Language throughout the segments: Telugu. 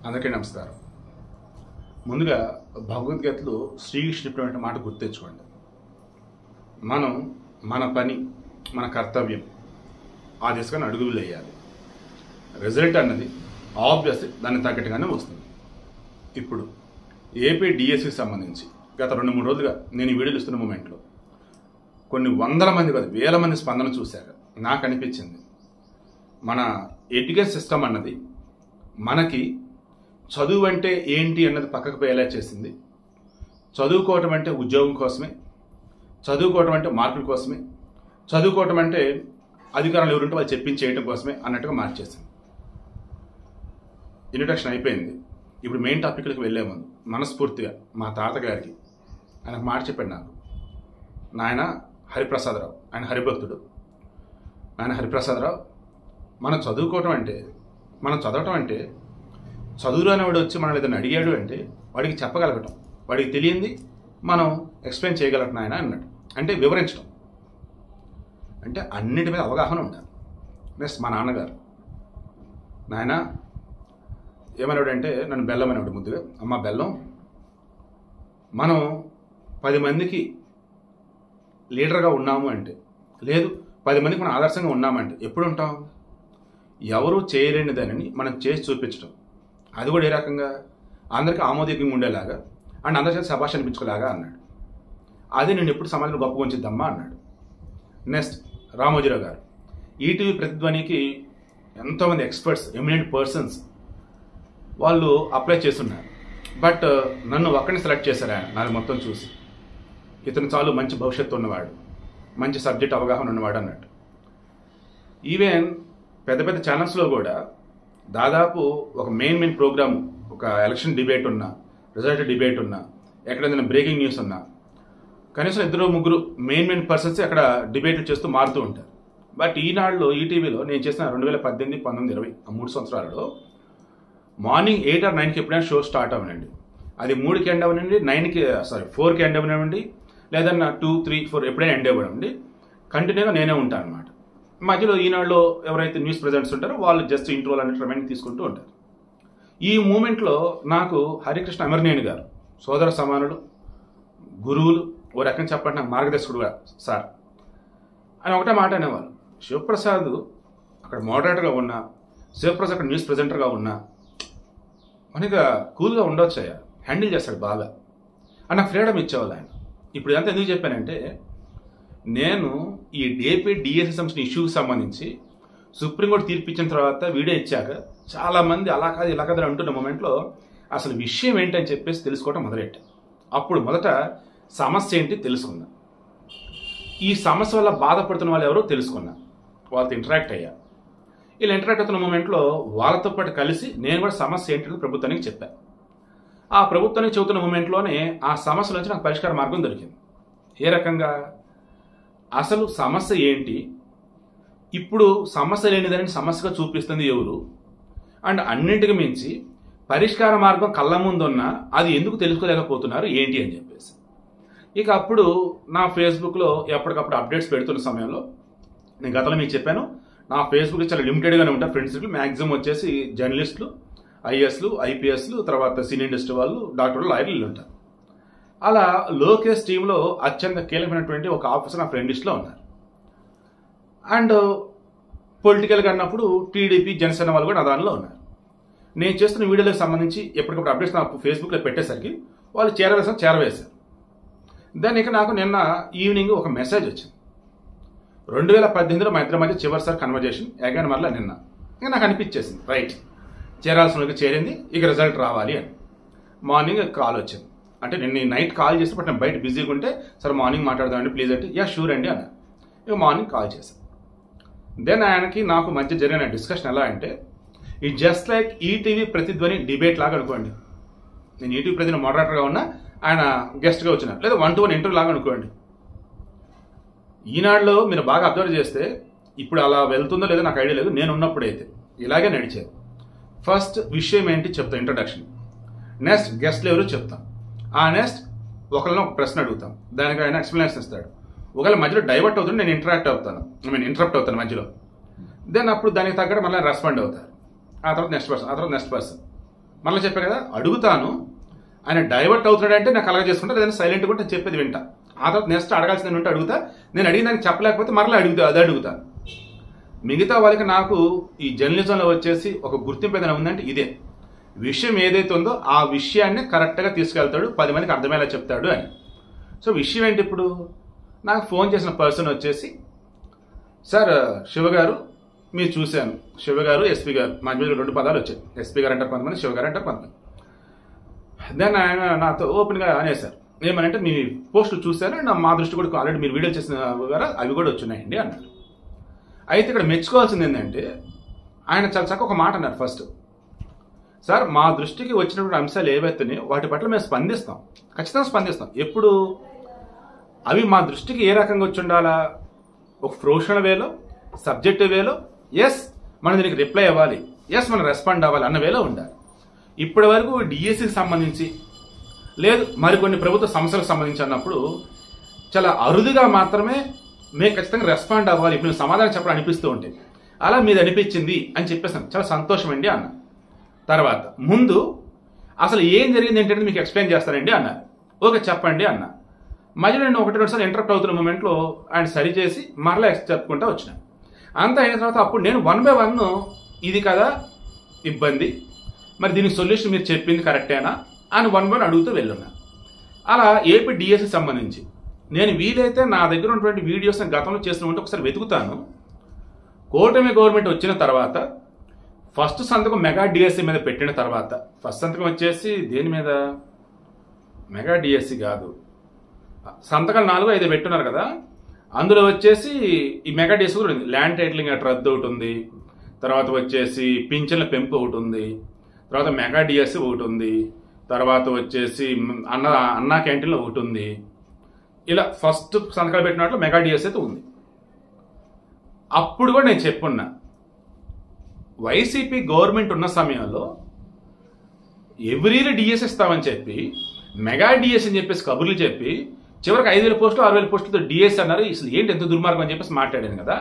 అందరికీ నమస్కారం. ముందుగా భగవద్గీతలో శ్రీకృష్ణుడు చెప్పిన మాట గుర్తు తెచ్చుకోండి. మనం మన పని, మన కర్తవ్యం ఆ దిశగా అడుగులు వేయాలి. రిజల్ట్ అన్నది ఆబ్వియస్లీ దాన్ని తగ్గట్టుగానే వస్తుంది. ఇప్పుడు ఏపీ డిఎస్సికి సంబంధించి గత 2-3 రోజులుగా నేను ఈ వీడియోలు ఇస్తున్న మూమెంట్లో కొన్ని వందల మంది కాదు వేల మంది స్పందన చూశాక నాకు అనిపించింది, మన ఎడ్యుకేషన్ సిస్టమ్ అన్నది మనకి చదువు అంటే ఏంటి అన్నది పక్కకు పోయేలా చేసింది. చదువుకోవటం అంటే ఉద్యోగం కోసమే, చదువుకోవటం అంటే మార్కుల కోసమే, చదువుకోవటం అంటే అధికారులు ఎవరుంటే వాళ్ళు చెప్పించేయటం కోసమే అన్నట్టుగా మార్చేసింది. ఇంట్రడక్షన్ అయిపోయింది. ఇప్పుడు మెయిన్ టాపిక్లకు వెళ్ళే ముందు మనస్ఫూర్తిగా మా తాతగారికి ఆయన మాట చెప్పాడు నాకు. నాయన హరిప్రసాదరావు, ఆయన హరిభక్తుడు. నాయన హరిప్రసాదరావు, మనం చదువుకోవటం అంటే, మనం చదవటం అంటే, చదువురానివాడు వచ్చి మనల్ని ఏదైనా అడిగాడు అంటే వాడికి చెప్పగలగటం, వాడికి తెలియంది మనం ఎక్స్ప్లెయిన్ చేయగలగటం ఆయన అన్నాడు. అంటే వివరించడం, అంటే అన్నిటి మీద అవగాహన ఉండాలి. నెక్స్ట్ మా నాన్నగారు, నాయన ఏమన్నాడు అంటే, నన్ను బెల్లం అనేవాడు ముద్దుగా. అమ్మ బెల్లం, మనం 10 మందికి లీడర్గా ఉన్నాము అంటే, లేదు 10 మందికి మనం ఆదర్శంగా ఉన్నామంటే ఎప్పుడు ఉంటాం? ఎవరు చేయలేని దానిని మనం చేసి చూపించడం, అది కూడా ఏ రకంగా అందరికీ ఆమోదయోగ్యంగా ఉండేలాగా అండ్ అందరి చేత శభాష్ అనిపించుకోలాగా అన్నాడు. అది నేను ఎప్పుడు సమాజంలో గొప్ప ఉంచిద్దమ్మా అన్నాడు. నెక్స్ట్ రామోజీరావు గారు, ఈటీవీ ప్రతిధ్వనికి ఎంతోమంది ఎక్స్పర్ట్స్, ఎమినెంట్ పర్సన్స్ వాళ్ళు అప్లై చేస్తున్నారు. బట్ నన్ను ఒక్కడిని సెలెక్ట్ చేశారు ఆయన. నాది మొత్తం చూసి ఇతను చాలు మంచి భవిష్యత్తు ఉన్నవాడు, మంచి సబ్జెక్ట్ అవగాహన ఉన్నవాడు అన్నట్టు. ఈవెన్ పెద్ద పెద్ద ఛానల్స్లో కూడా దాదాపు ఒక మెయిన్ ప్రోగ్రామ్, ఒక ఎలక్షన్ డిబేట్ ఉన్నా, రిజల్ట్ డిబేట్ ఉన్నా, ఎక్కడైనా బ్రేకింగ్ న్యూస్ ఉన్నా, కనీసం 2-3 మెయిన్ పర్సన్స్ అక్కడ డిబేట్లు చేస్తూ మారుతూ ఉంటారు. బట్ ఈనాడులో ఈటీవీలో నేను చేసిన 2018, 19, 20 ఆ 3 సంవత్సరాలలో మార్నింగ్ 8 or 9కి ఎప్పుడైనా షో స్టార్ట్ అవ్వనండి. అది 3కి ఎండ్ అవ్వనండి, 4కి ఎండ్ అవ్వనివ్వండి, లేదన్నా 2, 3, 4 ఎప్పుడైనా ఎండ్ అవ్వనండి. కంటిన్యూగా నేనే ఉంటాను అనమాట. మధ్యలో ఈనాడులో ఎవరైతే న్యూస్ ప్రెజెంట్స్ ఉంటారో వాళ్ళు జస్ట్ ఇంట్రోల్ అనేది రిమైండ్ తీసుకుంటూ ఉంటారు. ఈ మూమెంట్లో నాకు హరికృష్ణ అమర్నేని గారు సోదర సమానులు, గురువులు, ఓ రకంగా చెప్పండి నాకు మార్గదర్శకుడుగా సార్ అని ఒకటే మాట అనేవాళ్ళు. శివప్రసాద్ అక్కడ మోడరేటర్గా ఉన్నా, శివప్రసాద్ అక్కడ న్యూస్ ప్రెజెంటర్గా ఉన్నా మనకి కూల్గా ఉండొచ్చు, అయ్యా హ్యాండిల్ చేస్తాడు బాగా అని నాకు ఫ్రీడమ్ ఇచ్చేవాళ్ళు ఆయన. ఇప్పుడు ఇదంతా ఎందుకు చెప్పానంటే, నేను ఈ ఏపీ డిఎస్సి సంబంధించిన ఇష్యూకి సంబంధించి సుప్రీంకోర్టు తీర్పు ఇచ్చిన తర్వాత వీడియో ఇచ్చాక చాలామంది అలా కాదు ఇలా కాదు అంటున్న మూమెంట్లో అసలు విషయం ఏంటని చెప్పేసి తెలుసుకోవడం మొదలెట్టాను. అప్పుడు మొదట సమస్య ఏంటి తెలుసుకున్నా, ఈ సమస్య వల్ల బాధపడుతున్న వాళ్ళు ఎవరో తెలుసుకున్నా, వాళ్ళతో ఇంటరాక్ట్ అయ్యా. ఇలా ఇంటరాక్ట్ అవుతున్న మూమెంట్లో వాళ్ళతో పాటు కలిసి నేను కూడా సమస్య ఏంటో ప్రభుత్వానికి చెప్పాను. ఆ ప్రభుత్వానికి చెబుతున్న మూమెంట్లోనే ఆ సమస్య నుంచి నాకు పరిష్కార మార్గం దొరికింది. ఏ రకంగా? అసలు సమస్య ఏంటి, ఇప్పుడు సమస్య లేనిదని సమస్యగా చూపిస్తుంది ఎవరు, అండ్ అన్నింటికి మించి పరిష్కార మార్గం కళ్ళ ముందున్నా అది ఎందుకు తెలుసుకోలేకపోతున్నారు ఏంటి అని చెప్పేసి. ఇక అప్పుడు నా ఫేస్బుక్లో ఎప్పటికప్పుడు అప్డేట్స్ పెడుతున్న సమయంలో, నేను గతంలో మీకు చెప్పాను, నా ఫేస్బుక్ చాలా లిమిటెడ్గానే ఉంటారు ఫ్రెండ్స్. మ్యాక్సిమం వచ్చేసి జర్నలిస్టులు, ఐఏఎస్లు, ఐపీఎస్లు, తర్వాత సినీ ఇండస్ట్రీ వాళ్ళు, డాక్టర్లు, లాయర్లు ఉంటారు. అలా లోకేష్ టీంలో అత్యంత కీలకమైనటువంటి ఒక ఆఫీసర్ నా ఫ్రెండ్ లిస్ట్లో ఉన్నారు. అండ్ పొలిటికల్గా అన్నప్పుడు టీడీపీ, జనసేన వాళ్ళు కూడా నా దానిలో ఉన్నారు. నేను చేస్తున్న వీడియోలకు సంబంధించి ఎప్పటికప్పుడు అప్డేట్స్ నాకు ఫేస్బుక్లో పెట్టేసరికి వాళ్ళు చేరవేశారు. దాని ఇక నాకు నిన్న ఈవినింగ్ ఒక మెసేజ్ వచ్చింది. 2018లో మా ఇద్దరి మధ్య చివరిసారి కన్వర్జేషన్ అగైన్ మరలా నిన్న. ఇక నాకు అనిపించేసింది, రైట్ చేరాల్సిన చేరింది, ఇక రిజల్ట్ రావాలి అని. మార్నింగ్ కాల్ వచ్చింది. అంటే నేను నైట్ కాల్ చేసి బట్ నేను బయట బిజీగా ఉంటే, సరే మార్నింగ్ మాట్లాడదామండి ప్లీజ్ అంటే, యా షూర్ అండి అన్న. ఇక మార్నింగ్ కాల్ చేశాను. దెన్ ఆయనకి నాకు మధ్య జరిగిన డిస్కషన్ ఎలా అంటే, it just like ETV Prathidhwani debate లాగా అనుకోండి. నేను ఈటీవీ ప్రతిధ్వని మోడరేటర్గా ఉన్నా, ఆయన గెస్ట్గా వచ్చిన, లేదా 1-to-1 ఇంటర్వ్యూ లాగా అనుకోండి. ఈనాడులో మీరు బాగా అబ్జర్వ్ చేస్తే ఇప్పుడు అలా వెళ్తుందో లేదో నాకు ఐడియా లేదు, నేను ఉన్నప్పుడైతే ఇలాగే నడిచేది. ఫస్ట్ విషయం ఏంటి చెప్తాను, ఇంట్రడక్షన్. నెక్స్ట్ గెస్ట్లు ఎవరు చెప్తాం. ఆ నెక్స్ట్ ఒకళ్ళని ఒక ప్రశ్న అడుగుతాం, దానికి ఆయన ఎక్స్ప్లెనేషన్ ఇస్తాడు. ఒకవేళ మధ్యలో డైవర్ట్ అవుతుంది, నేను ఇంటరప్ట్ అవుతాను మధ్యలో. దెన్ అప్పుడు దానికి తగ్గట్టు మళ్ళీ రెస్పాండ్ అవుతారు. ఆ తర్వాత నెక్స్ట్ పర్సన్. మరలా చెప్పాను కదా, అడుగుతాను, ఆయన డైవర్ట్ అవుతున్నాడంటే నాకు అలాగే చేసుకుంటా, లేదంటే సైలెంట్గా ఉంటే చెప్పేది వింటా. ఆ తర్వాత నెక్స్ట్ అడగాల్సింది ఉంటే అడుగుతా, నేను అడిగిన దానికి చెప్పలేకపోతే మరలా అడుగుతాను. మిగతా వాళ్ళకి నాకు ఈ జర్నలిజంలో వచ్చేసి ఒక గుర్తింపు ఏదైనా ఉందంటే ఇదే, విషయం ఏదైతే ఉందో ఆ విషయాన్ని కరెక్ట్గా తీసుకెళ్తాడు, 10 మందికి అర్థమయ్యేలా చెప్తాడు అని. సో విషయం ఏంటి, ఇప్పుడు నాకు ఫోన్ చేసిన పర్సన్ వచ్చేసి, సార్ శివ గారు మీరు చూశాను, శివ గారు ఎస్పీ గారు మధ్య 2 పదాలు వచ్చాయి, ఎస్పీ గారు అంటారు కొంతమంది, శివ గారు అంటారు కొంతమంది. దాన్ని ఆయన నాతో ఓపెన్గా అనేసారు, ఏమనంటే మీ పోస్టులు చూశారు, మా దృష్టి కూడా ఆల్రెడీ మీరు వీడియో చేసిన గారు అవి కూడా వచ్చినాయండి అన్నారు. అయితే ఇక్కడ మెచ్చుకోవాల్సింది ఏంటంటే ఆయన చాలా చక్కగా ఒక మాట అన్నారు. ఫస్ట్, సార్ మా దృష్టికి వచ్చినటువంటి అంశాలు ఏవైతున్నాయో వాటి పట్ల మేము స్పందిస్తాం, ఖచ్చితంగా స్పందిస్తాం. ఎప్పుడు అవి మా దృష్టికి ఏ రకంగా వచ్చి ఉండాలా, ఒక ప్రొఫెషనల్ వేలో, సబ్జెక్టివ్ వేలో, ఎస్ మనం దీనికి రిప్లై అవ్వాలి, ఎస్ మనం రెస్పాండ్ అవ్వాలి అన్న వేలో ఉండాలి. ఇప్పటి వరకు డిఎస్సికి సంబంధించి లేదు మరికొన్ని ప్రభుత్వ సంస్థలకు సంబంధించి అన్నప్పుడు చాలా అరుదుగా మాత్రమే మేము ఖచ్చితంగా రెస్పాండ్ అవ్వాలి, ఇప్పుడు సమాధానం చెప్పాలని అనిపిస్తూ ఉంటే, అలా మీది అనిపించింది అని చెప్పేసాను, చాలా సంతోషం అండి అన్న. తర్వాత ముందు అసలు ఏం జరిగింది ఏంటంటే మీకు ఎక్స్ప్లెయిన్ చేస్తానండి అన్నారు. ఓకే చెప్పండి అన్న. మధ్యలో నేను 1-2 సార్లు ఇంటరప్ట్ అవుతున్న మూమెంట్లో ఆయన సరిచేసి మరలా చెప్పుకుంటూ వచ్చిన. అంతా అయిన తర్వాత అప్పుడు నేను 1 by 1 ఇది కదా ఇబ్బంది, మరి దీనికి సొల్యూషన్ మీరు చెప్పింది కరెక్టేనా అని 1 by 1 అడుగుతూ వెళ్ళున్నా. అలా ఏపీ డిఎస్సి సంబంధించి నేను వీలైతే నా దగ్గర ఉన్నటువంటి వీడియోస్ గతంలో చేసిన ఉంటే ఒకసారి వెతుకుతాను. కూటమి గవర్నమెంట్ వచ్చిన తర్వాత ఫస్ట్ సంతకం మెగా డిఎస్సి మీద పెట్టిన తర్వాత, ఫస్ట్ సంతకం వచ్చేసి దేని మీద, మెగా డిఎస్సి కాదు, సంతకాలు 4-5 పెట్టున్నారు కదా, అందులో వచ్చేసి ఈ మెగా డిఎస్సి కూడా ఉంది. ల్యాండ్ టైటిలింగ్ అట్ రద్దు ఒకటి ఉంది, తర్వాత వచ్చేసి పింఛన్ల పెంపు ఒకటి ఉంది, తర్వాత మెగా డిఎస్సి ఒకటి ఉంది, తర్వాత వచ్చేసి అన్నా క్యాంటీన్లో ఒకటి ఉంది. ఇలా ఫస్ట్ సంతకాలు పెట్టినట్లు మెగా డిఎస్సి అయితే ఉంది. అప్పుడు కూడా నేను చెప్పున్నా, వైసీపీ గవర్నమెంట్ ఉన్న సమయంలో ఎవ్రీలీ డిఎస్సి ఇస్తామని చెప్పి మెగా డిఎస్సి అని చెప్పేసి కబుర్లు చెప్పి చివరికి 5,000 పోస్టులు 6,000 పోస్టులతో డిఎస్సి అన్నారు. అసలు ఏంటి ఎంత దుర్మార్గం అని చెప్పేసి మాట్లాడాను కదా.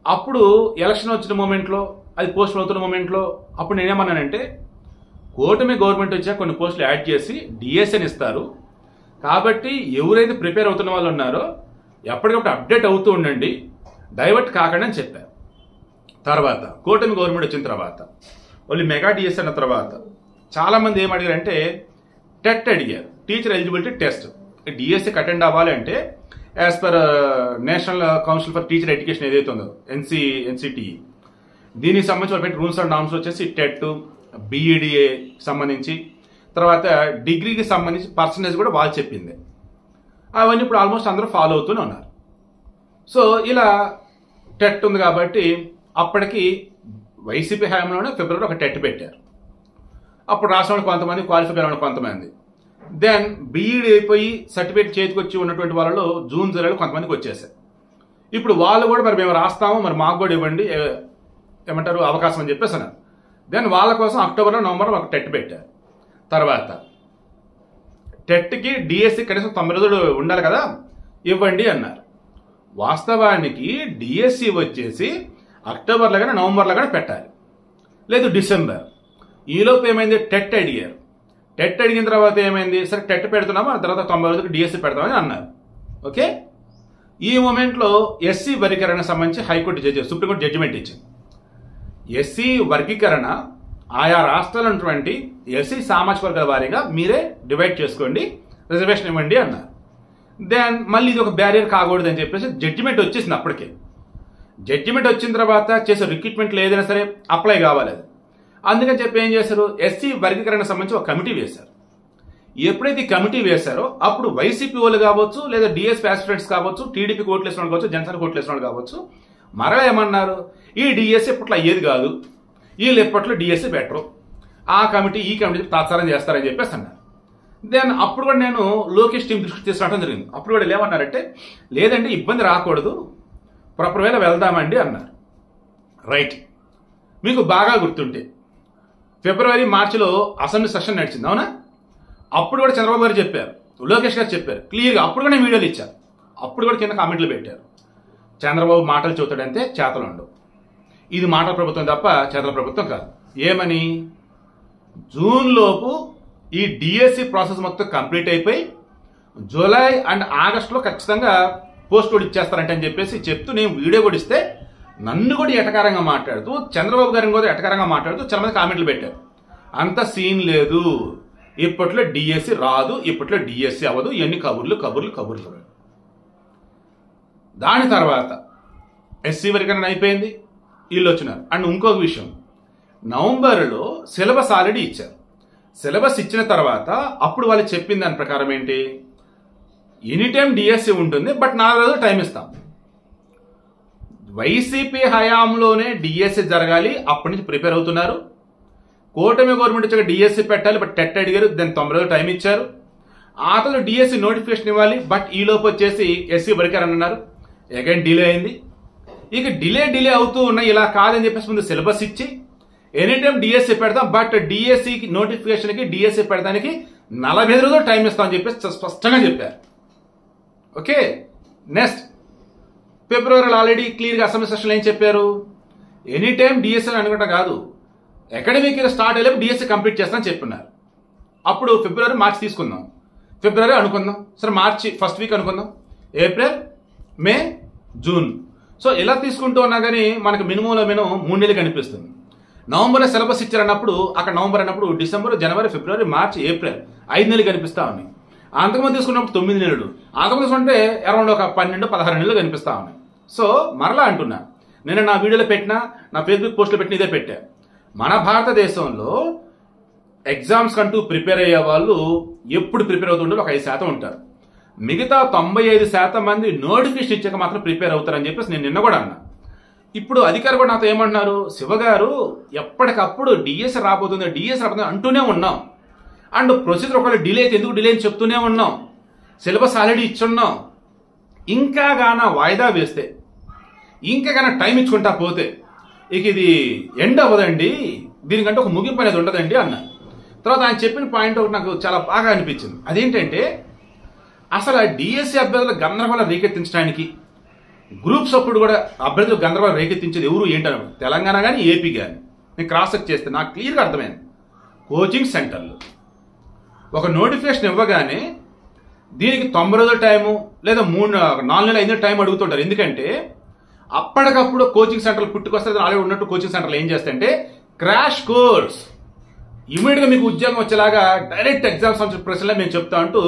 అప్పుడు ఎలక్షన్ వచ్చిన మూమెంట్లో, అది పోస్టులు అవుతున్న మూమెంట్లో అప్పుడు నేనేమన్నానంటే, కూటమి గవర్నమెంట్ వచ్చాక కొన్ని పోస్టులు యాడ్ చేసి డిఎస్సిని ఇస్తారు కాబట్టి ఎవరైతే ప్రిపేర్ అవుతున్న వాళ్ళు ఉన్నారో ఎప్పటికప్పుడు అప్డేట్ అవుతూ ఉండండి, డైవర్ట్ కాకండి అని చెప్పారు. తర్వాత కూటమి గవర్నమెంట్ వచ్చిన తర్వాత వాళ్ళు మెగా డిఎస్సి అన్న తర్వాత చాలామంది ఏం అడిగారంటే టెట్ అడిగారు, టీచర్ ఎలిజిబిలిటీ టెస్ట్. డిఎస్సికి అటెండ్ అవ్వాలి అంటే as per national council for teacher education ఏదైతే ఉందో ఎన్సిటిఈ, దీనికి సంబంధించి రూల్స్ అండ్ నార్మ్స్ వచ్చేసి టెట్, బీఈడిఏ సంబంధించి, తర్వాత డిగ్రీకి సంబంధించి పర్సంటేజ్ కూడా వాళ్ళు చెప్పింది. అవన్నీ ఇప్పుడు ఆల్మోస్ట్ అందరూ ఫాలో అవుతూనే ఉన్నారు. సో ఇలా టెట్ ఉంది కాబట్టి అప్పటికి వైసీపీ హయాంలోనే ఫిబ్రవరి ఒక టెట్ పెట్టారు. అప్పుడు రాసిన వాళ్ళు కొంతమంది, క్వాలిఫై అయిన వాళ్ళు కొంతమంది. దెన్ బీఈడి అయిపోయి సర్టిఫికేట్ చేతికి వచ్చి ఉన్నటువంటి వాళ్ళలో జూన్ జూలైలో కొంతమందికి వచ్చేసారు. ఇప్పుడు వాళ్ళు కూడా మరి మేము రాస్తాము, మరి మాకు కూడా ఇవ్వండి ఏమంటారు అవకాశం అని చెప్పేసి అన్నారు. దెన్ వాళ్ళ కోసం అక్టోబర్లో నవంబర్లో ఒక టెట్ పెట్టారు. తర్వాత టెట్కి డిఎస్సి కనీసం 90 రోజులు ఉండాలి కదా, ఇవ్వండి అన్నారు. వాస్తవానికి డిఎస్సి వచ్చేసి అక్టోబర్లో కానీ నవంబర్లో కానీ పెట్టాలి, లేదు డిసెంబర్. ఈలోపు ఏమైంది, టెట్ అడిగారు. టెట్ అడిగిన తర్వాత ఏమైంది, సరే టెట్ పెడుతున్నాము, ఆ తర్వాత 90 రోజులకి డిఎస్సి పెడతామని అన్నారు. ఓకే, ఈ మూమెంట్లో ఎస్సీ వర్గీకరణ సంబంధించి హైకోర్టు సుప్రీంకోర్టు జడ్జిమెంట్ ఇచ్చింది. ఎస్సీ వర్గీకరణ ఆయా రాష్ట్రాలు ఉన్నటువంటి ఎస్సీ సామాజిక వర్గాల వారీగా మీరే డివైడ్ చేసుకోండి, రిజర్వేషన్ ఇవ్వండి అన్నారు. దెన్ మళ్ళీ ఇది ఒక బ్యారియర్ కాకూడదు అని చెప్పేసి జడ్జిమెంట్ వచ్చేసింది. అప్పటికే జడ్జిమెంట్ వచ్చిన తర్వాత చేసే రిక్రూట్మెంట్లు ఏదైనా సరే అప్లై కావాలి అది. అందుకని చెప్పి ఏం చేశారు, ఎస్సీ వర్గీకరణ సంబంధించి ఒక కమిటీ వేశారు. ఎప్పుడైతే ఈ కమిటీ వేశారో అప్పుడు వైసీపీ వాళ్ళు కావచ్చు, లేదా డిఎస్పీ ఆస్పిరెంట్స్ కావచ్చు, టీడీపీ కోట్లు వేసిన వాళ్ళు కావచ్చు, జనసేన కోట్లు వేసిన వాళ్ళు కావచ్చు, మరలా ఏమన్నారు, ఈ డిఎస్సీ ఇప్పట్లో అయ్యేది కాదు, వీళ్ళు ఎప్పట్లో డిఎస్సీ బెటరు, ఆ కమిటీ ఈ కమిటీ తాత్సారం చేస్తారని చెప్పేసి అన్నారు. దెన్ అప్పుడు కూడా నేను లోకేష్ టీం దృష్టి తీసుకురావడం జరిగింది. అప్పుడు కూడా ఏమన్నారంటే, లేదండి ఇబ్బంది రాకూడదు, ప్రాపర్ వేళ వెళ్దామండి అన్నారు. రైట్, మీకు బాగా గుర్తుంటే ఫిబ్రవరి మార్చిలో అసెంబ్లీ సెషన్ నడిచింది, అవునా? అప్పుడు కూడా చంద్రబాబు గారు చెప్పారు, లోకేష్ గారు చెప్పారు క్లియర్గా. అప్పుడు కూడా నేను వీడియోలు ఇచ్చాను, అప్పుడు కూడా కింద కామెంట్లు పెట్టారు, చంద్రబాబు మాటలు చూతాడంతే చేతలు ఉండవు, ఇది మాటల ప్రభుత్వం తప్ప చేతల ప్రభుత్వం కాదు. ఏమని, జూన్ లోపు ఈ డిఎస్సి ప్రాసెస్ మొత్తం కంప్లీట్ అయిపోయి జూలై అండ్ ఆగస్టులో ఖచ్చితంగా పోస్ట్ కూడా ఇచ్చేస్తారంటే అని చెప్పేసి చెప్తూ నేను వీడియో కూడా ఇస్తే నన్ను కూడా ఎటకారంగా మాట్లాడుతూ చంద్రబాబు గారిని కూడా ఎటకారంగా మాట్లాడుతూ చాలా మంది కామెంట్లు పెట్టారు. అంత సీన్ లేదు, ఇప్పట్లో డిఎస్సి రాదు, ఇప్పట్లో డిఎస్సి అవ్వదు, ఇవన్నీ కబుర్లు. దాని తర్వాత ఎస్సీ వర్గీకరణ అయిపోయింది, వీళ్ళు వచ్చినారు. అండ్ ఇంకొక విషయం, నవంబర్లో సిలబస్ ఆల్రెడీ ఇచ్చారు. సిలబస్ ఇచ్చిన తర్వాత అప్పుడు వాళ్ళు చెప్పిన దాని ప్రకారం ఏంటి, ఎనీ టైం డిఎస్సి ఉంటుంది, బట్ 4 రోజులు టైం ఇస్తాం. వైసీపీ హయాంలోనే డిఎస్సి జరగాలి, అప్పటి నుంచి ప్రిపేర్ అవుతున్నారు. కూటమి గవర్నమెంట్ వచ్చాక డిఎస్సి పెట్టాలి, బట్ టెట్ అడిగారు, దాన్ని 90 రోజులు టైం ఇచ్చారు. ఆ తర్వాత డిఎస్సి నోటిఫికేషన్ ఇవ్వాలి, బట్ ఈ లోపు వచ్చేసి ఎస్సీ వర్గీకరణ అన్నారు, అగైన్ డిలే అయింది. ఇక డిలే అవుతూ ఉన్నాయి. ఇలా కాదని చెప్పేసి ముందు సిలబస్ ఇచ్చి ఎనీ టైం డిఎస్సి పెడతాం, బట్ డిఎస్సికి నోటిఫికేషన్కి డిఎస్సి పెడతానికి 45 రోజులు టైం ఇస్తామని చెప్పేసి స్పష్టంగా చెప్పారు. ఓకే, నెక్స్ట్ ఫిబ్రవరిలో ఆల్రెడీ క్లియర్గా అసెంబ్లీ సెషన్లో ఏం చెప్పారు, ఎనీ టైం డిఎస్సి అనుకుంటా కాదు, అకాడమిక్ ఇయర్ స్టార్ట్ అయ్యేపు డిఎస్సి కంప్లీట్ చేస్తానని చెప్పున్నారు. అప్పుడు ఫిబ్రవరి మార్చి తీసుకుందాం, ఫిబ్రవరి అనుకుందాం, సరే మార్చి ఫస్ట్ వీక్ అనుకుందాం, ఏప్రిల్ మే జూన్. సో ఇలా తీసుకుంటూ ఉన్నా కానీ మనకు మినిమంలో 3 నెలలు కనిపిస్తుంది. నవంబర్లో సిలబస్ ఇచ్చారన్నప్పుడు అక్కడ నవంబర్ అన్నప్పుడు డిసెంబర్, జనవరి, ఫిబ్రవరి, మార్చి, ఏప్రిల్ 5 నెలలు కనిపిస్తా ఉన్నాయి. అంతకుముందు తీసుకున్నప్పుడు 9 నెలలు, అంతకుముందు తీసుకుంటే అరౌండ్ ఒక 12-16 నెలలు కనిపిస్తా ఉన్నాయి. సో మరలా అంటున్నా, నేను నా వీడియోలో పెట్టినా, నా ఫేస్బుక్ పోస్ట్లో పెట్టిన ఇదే పెట్టా, మన భారతదేశంలో ఎగ్జామ్స్ కంటూ ప్రిపేర్ అయ్యే వాళ్ళు ఎప్పుడు ప్రిపేర్ అవుతుంటారు, ఒక 5% ఉంటారు. మిగతా 95% మంది నోటిఫికేషన్ ఇచ్చాక మాత్రం ప్రిపేర్ అవుతారని చెప్పేసి నేను నిన్న కూడా అన్నా. ఇప్పుడు అధికారులు కూడా నాతో ఏమంటున్నారు, శివగారు ఎప్పటికప్పుడు డిఎస్సి రాబోతుంది అంటూనే ఉన్నాం. అండ్ ప్రొసీజర్ ఒకవేళ డిలే అయితే ఎందుకు డిలే అని చెప్తూనే ఉన్నాం, సిలబస్ ఆల్రెడీ ఇచ్చున్నాం, ఇంకా గాన వాయిదా వేస్తే, ఇంకా గాన టైం ఇచ్చుకుంటా పోతే ఇక ఇది ఎండ్ అవ్వదండి, దీనికంటే ఒక ముగింపు అనేది ఉండదండి అన్న. తర్వాత ఆయన చెప్పిన పాయింట్ ఒకటి నాకు చాలా బాగా అనిపించింది. అదేంటంటే అసలు ఆ డిఎస్సి అభ్యర్థుల గందరగోళం రేకెత్తించడానికి గ్రూప్స్ అప్పుడు కూడా అభ్యర్థులు గందరగోళం రేకెత్తించేది ఎవరు ఏంటని తెలంగాణ కానీ ఏపీ కానీ నేను క్రాస్ చెక్ చేస్తే నాకు క్లియర్గా అర్థమైంది. కోచింగ్ సెంటర్లు ఒక నోటిఫికేషన్ ఇవ్వగానే దీనికి 90 రోజుల టైము లేదా 4 నెలలు 5 నెలలు టైం అడుగుతుంటారు. ఎందుకంటే అప్పటికప్పుడు కోచింగ్ సెంటర్లు పుట్టుకొస్తే ఆల్రెడీ ఉన్నట్టు కోచింగ్ సెంటర్లు ఏం చేస్తాయంటే క్రాష్ కోర్స్ ఇమీడియట్గా మీకు ఉద్యోగం వచ్చేలాగా డైరెక్ట్ ఎగ్జామ్స్ ప్రశ్నలే మేము చెప్తా అంటూ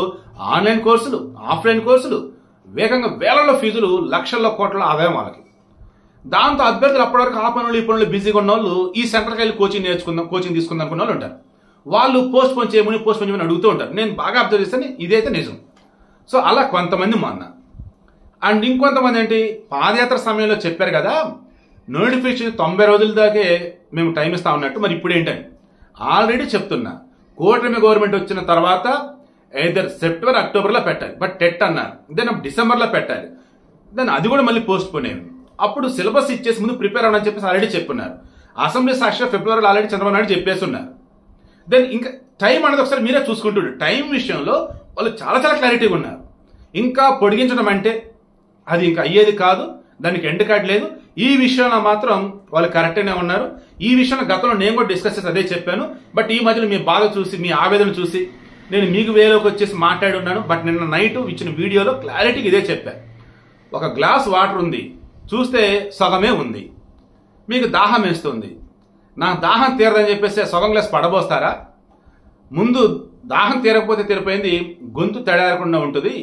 ఆన్లైన్ కోర్సులు, ఆఫ్లైన్ కోర్సులు, వేగంగా వేలలో ఫీజులు, లక్షల్లో కోట్ల ఆదాయం వాళ్ళకి. దాంతో అభ్యర్థులు అప్పటివరకు ఆ పనులు ఈ పనులు బిజీగా ఉన్న వాళ్ళు ఈ సెంటర్కి వెళ్ళి కోచింగ్ తీసుకుందాం అనుకున్న వాళ్ళు ఉంటారు. వాళ్ళు పోస్ట్ పోన్ చేయమని అడుగుతూ ఉంటారు. నేను బాగా అబ్జర్వ్ చేస్తాను, ఇదైతే నిజం. సో అలా కొంతమంది మొన్న అండ్ ఇంకొంతమంది ఏంటి, పాదయాత్ర సమయంలో చెప్పారు కదా నోటిఫికేషన్ 90 రోజుల దాకే మేము టైం ఇస్తా ఉన్నట్టు, మరి ఇప్పుడు ఏంటని ఆల్రెడీ చెప్తున్నా, కూటమి గవర్నమెంట్ వచ్చిన తర్వాత either సెప్టెంబర్, అక్టోబర్లో పెట్టాలి, బట్ టెట్ అన్నారు, దెన్ డిసెంబర్లో పెట్టాలి, దెన్ అది కూడా మళ్ళీ పోస్ట్ పోన్ అయింది. అప్పుడు సిలబస్ ఇచ్చేసి ముందు ప్రిపేర్ అవ్వని చెప్పేసి ఆల్రెడీ చెప్పున్నారు. అసెంబ్లీ సాక్షిగా ఫిబ్రవరిలో ఆల్రెడీ చంద్రబాబు నాయుడు చెప్పేసి ఉన్నారు. దెన్ ఇంకా టైం అనేది ఒకసారి మీరే చూసుకుంటుండే, టైం విషయంలో వాళ్ళు చాలా క్లారిటీగా ఉన్నారు. ఇంకా పొడిగించడం అంటే అది ఇంకా అయ్యేది కాదు, దానికి ఎండ్ కార్డ్ లేదు. ఈ విషయంలో మాత్రం వాళ్ళు కరెక్ట్గానే ఉన్నారు. ఈ విషయంలో గతంలో నేను కూడా డిస్కస్ చేసి అదే చెప్పాను. బట్ ఈ మధ్యలో మీ బాధ చూసి, మీ ఆవేదన చూసి నేను మీకు వేలోకి వచ్చేసి మాట్లాడి ఉన్నాను. బట్ నిన్న నైట్ ఇచ్చిన వీడియోలో క్లారిటీగా ఇదే చెప్పాను. ఒక గ్లాస్ వాటర్ ఉంది, చూస్తే సగమే ఉంది, మీకు దాహం వేస్తుంది, నా దాహం తీరదని చెప్పేసి సగం గ్లాస్ పడబోస్తారా? ముందు దాహం తీరకపోతే తీరిపోయింది, గొంతు తడారకుండా ఉంటుంది,